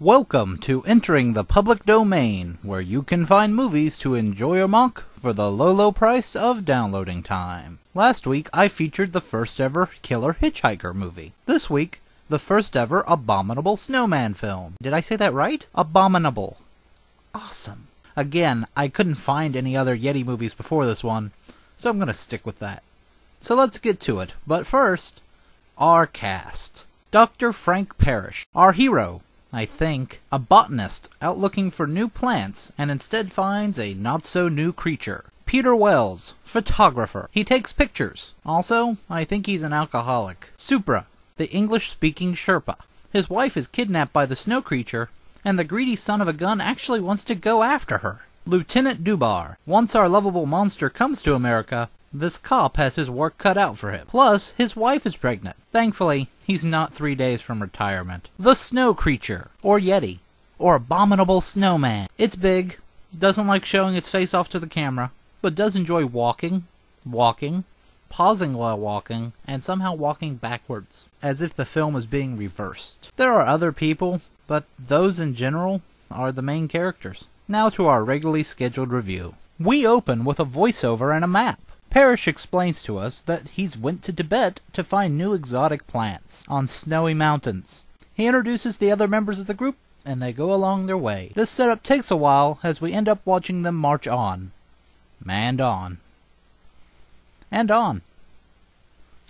Welcome to Entering the Public Domain, where you can find movies to enjoy or mock for the low price of downloading time. Last week, I featured the first ever Killer Hitchhiker movie. This week, the first ever abominable snowman film. Did I say that right? Abominable. Awesome. Again, I couldn't find any other Yeti movies before this one, so I'm gonna stick with that. So let's get to it. But first, our cast. Dr. Frank Parrish, our hero. I think, a botanist out looking for new plants and instead finds a not-so-new creature. Peter Wells, photographer. He takes pictures. Also, I think he's an alcoholic. Supra, the English-speaking Sherpa. His wife is kidnapped by the snow creature, and the greedy son of a gun actually wants to go after her. Lieutenant Dubar. Once our lovable monster comes to America, this cop has his work cut out for him. Plus, his wife is pregnant. Thankfully, he's not 3 days from retirement. The Snow Creature, or Yeti, or Abominable Snowman. It's big, doesn't like showing its face off to the camera, but does enjoy walking, pausing while walking, and somehow walking backwards, as if the film is being reversed. There are other people, but those in general are the main characters. Now to our regularly scheduled review. We open with a voiceover and a map. Parrish explains to us that he's went to Tibet to find new exotic plants on snowy mountains. He introduces the other members of the group, and they go along their way. This setup takes a while as we end up watching them march on. And on. And on.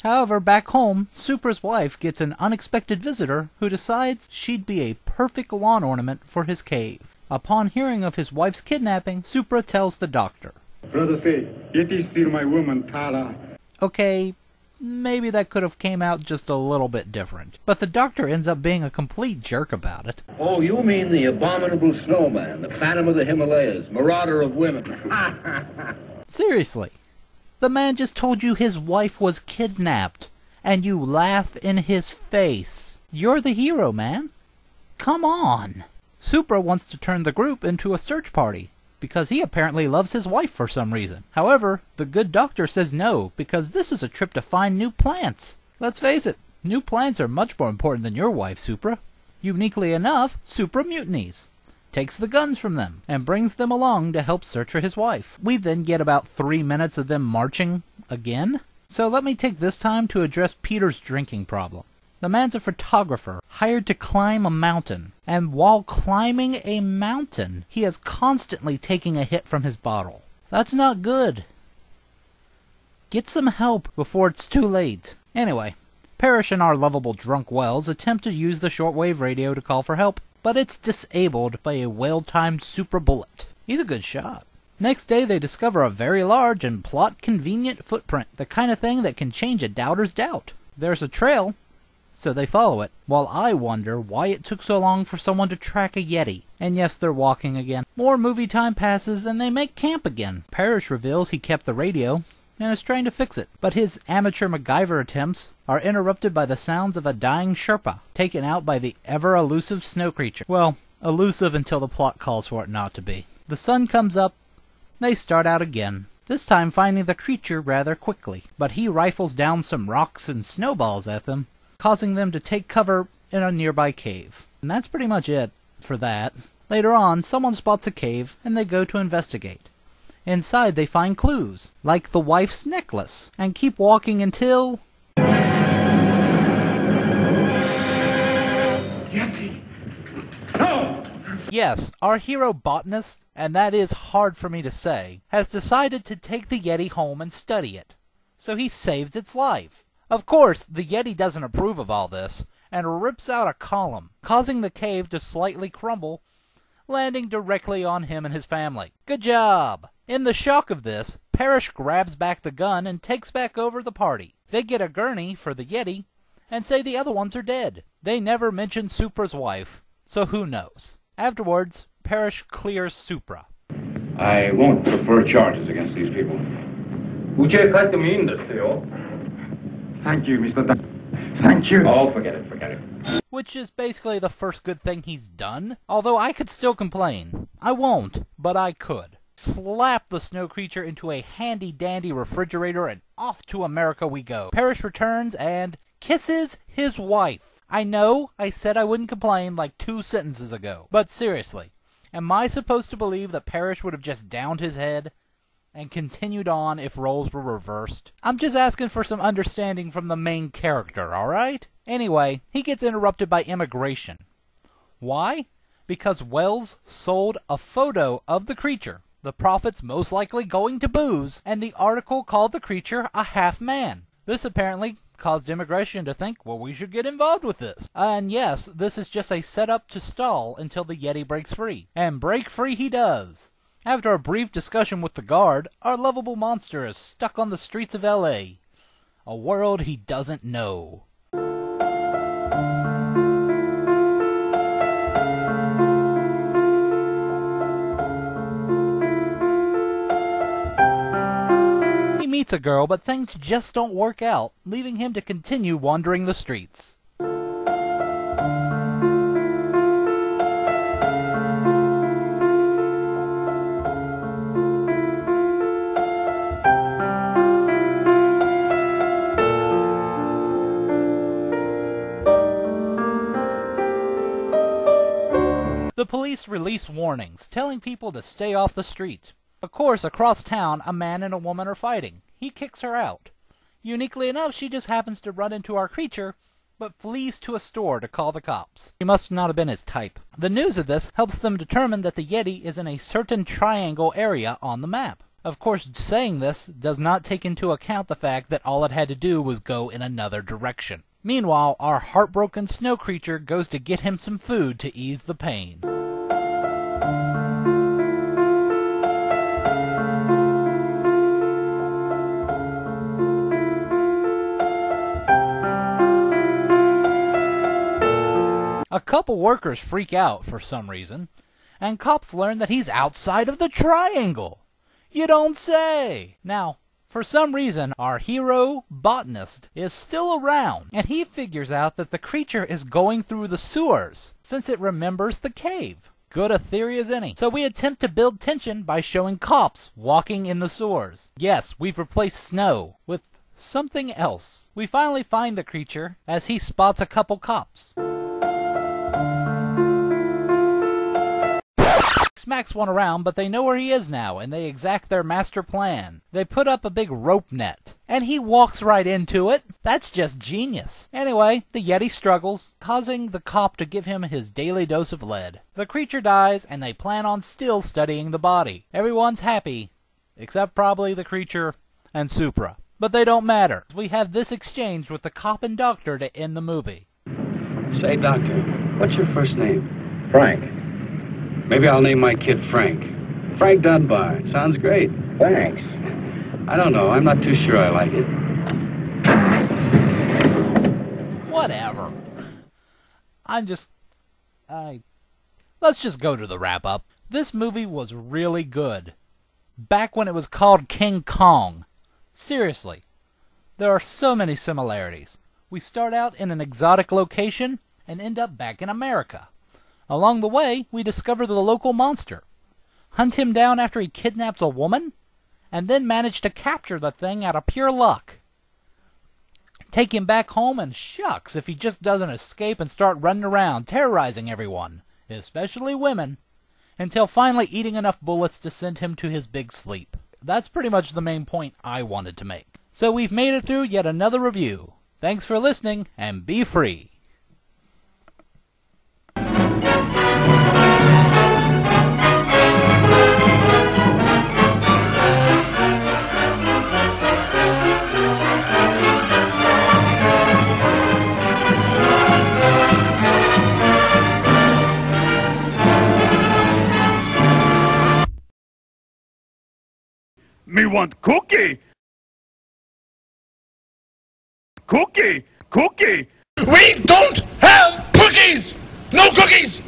However, back home, Supra's wife gets an unexpected visitor who decides she'd be a perfect lawn ornament for his cave. Upon hearing of his wife's kidnapping, Supra tells the doctor. Brother say, Yeti steal my woman, Tara. Okay, maybe that could have came out just a little bit different. But the doctor ends up being a complete jerk about it. Oh, you mean the abominable snowman, the phantom of the Himalayas, marauder of women. Seriously, the man just told you his wife was kidnapped, and you laugh in his face. You're the hero, man. Come on. Supra wants to turn the group into a search party, because he apparently loves his wife for some reason. However, the good doctor says no, because this is a trip to find new plants. Let's face it, new plants are much more important than your wife, Supra. Uniquely enough, Supra mutinies, takes the guns from them, and brings them along to help search for his wife. We then get about 3 minutes of them marching again. So let me take this time to address Peter's drinking problem. The man's a photographer, hired to climb a mountain, and while climbing a mountain, he is constantly taking a hit from his bottle. That's not good. Get some help before it's too late. Anyway, Parrish and our lovable drunk Wells attempt to use the shortwave radio to call for help, but it's disabled by a well-timed Supra bullet. He's a good shot. Next day, they discover a very large and plot-convenient footprint, the kind of thing that can change a doubter's doubt. There's a trail, so they follow it, while I wonder why it took so long for someone to track a Yeti. And yes, they're walking again. More movie time passes and they make camp again. Parrish reveals he kept the radio and is trying to fix it, but his amateur MacGyver attempts are interrupted by the sounds of a dying Sherpa, taken out by the ever-elusive snow creature. Well, elusive until the plot calls for it not to be. The sun comes up, they start out again, this time finding the creature rather quickly, but he rifles down some rocks and snowballs at them, causing them to take cover in a nearby cave. And that's pretty much it for that. Later on, someone spots a cave, and they go to investigate. Inside, they find clues, like the wife's necklace, and keep walking until... Yeti! No! Yes, our hero botanist, and that is hard for me to say, has decided to take the Yeti home and study it. So he saves its life. Of course, the Yeti doesn't approve of all this, and rips out a column, causing the cave to slightly crumble, landing directly on him and his family. Good job! In the shock of this, Parrish grabs back the gun and takes back over the party. They get a gurney for the Yeti, and say the other ones are dead. They never mention Supra's wife, so who knows. Afterwards, Parrish clears Supra. I won't prefer charges against these people. Thank you, Mr. Thank you. Oh, forget it. Which is basically the first good thing he's done. Although I could still complain. I won't, but I could. Slap the snow creature into a handy-dandy refrigerator and off to America we go. Parrish returns and kisses his wife. I know I said I wouldn't complain like 2 sentences ago, but seriously, am I supposed to believe that Parrish would have just downed his head and continued on if roles were reversed? I'm just asking for some understanding from the main character, alright? Anyway, he gets interrupted by immigration. Why? Because Wells sold a photo of the creature, the prophet's most likely going to booze, and the article called the creature a half-man. This apparently caused immigration to think, well, we should get involved with this. And yes, this is just a setup to stall until the Yeti breaks free. And break free he does. After a brief discussion with the guard, our lovable monster is stuck on the streets of LA. A world he doesn't know. Meets a girl, but things just don't work out, leaving him to continue wandering the streets. The police release warnings, telling people to stay off the street. Of course, across town, a man and a woman are fighting. He kicks her out. Uniquely enough, she just happens to run into our creature, but flees to a store to call the cops. She must not have been his type. The news of this helps them determine that the Yeti is in a certain triangle area on the map. Of course, saying this does not take into account the fact that all it had to do was go in another direction. Meanwhile, our heartbroken snow creature goes to get him some food to ease the pain. A couple workers freak out for some reason, and cops learn that he's outside of the triangle. You don't say! Now, for some reason, our hero, botanist, is still around, and he figures out that the creature is going through the sewers, since it remembers the cave. Good a theory as any. So we attempt to build tension by showing cops walking in the sewers. Yes, we've replaced snow with something else. We finally find the creature as he spots a couple cops. Smacks one around, but they know where he is now, and they exact their master plan. They put up a big rope net, and he walks right into it. That's just genius. Anyway, the Yeti struggles, causing the cop to give him his daily dose of lead. The creature dies, and they plan on still studying the body. Everyone's happy, except probably the creature and Supra. But they don't matter. We have this exchange with the cop and doctor to end the movie. Say, doctor, what's your first name? Frank. Maybe I'll name my kid Frank. Frank Dunbar. Sounds great. Thanks. I don't know. I'm not too sure I like it. Whatever. Let's just go to the wrap-up. This movie was really good. Back when it was called King Kong. Seriously. There are so many similarities. We start out in an exotic location and end up back in America. Along the way, we discover the local monster, hunt him down after he kidnaps a woman, and then manage to capture the thing out of pure luck. Take him back home, and shucks if he just doesn't escape and start running around, terrorizing everyone, especially women, until finally eating enough bullets to send him to his big sleep. That's pretty much the main point I wanted to make. So we've made it through yet another review. Thanks for listening, and be free. Me want cookie. Cookie. Cookie. We don't have cookies! No cookies!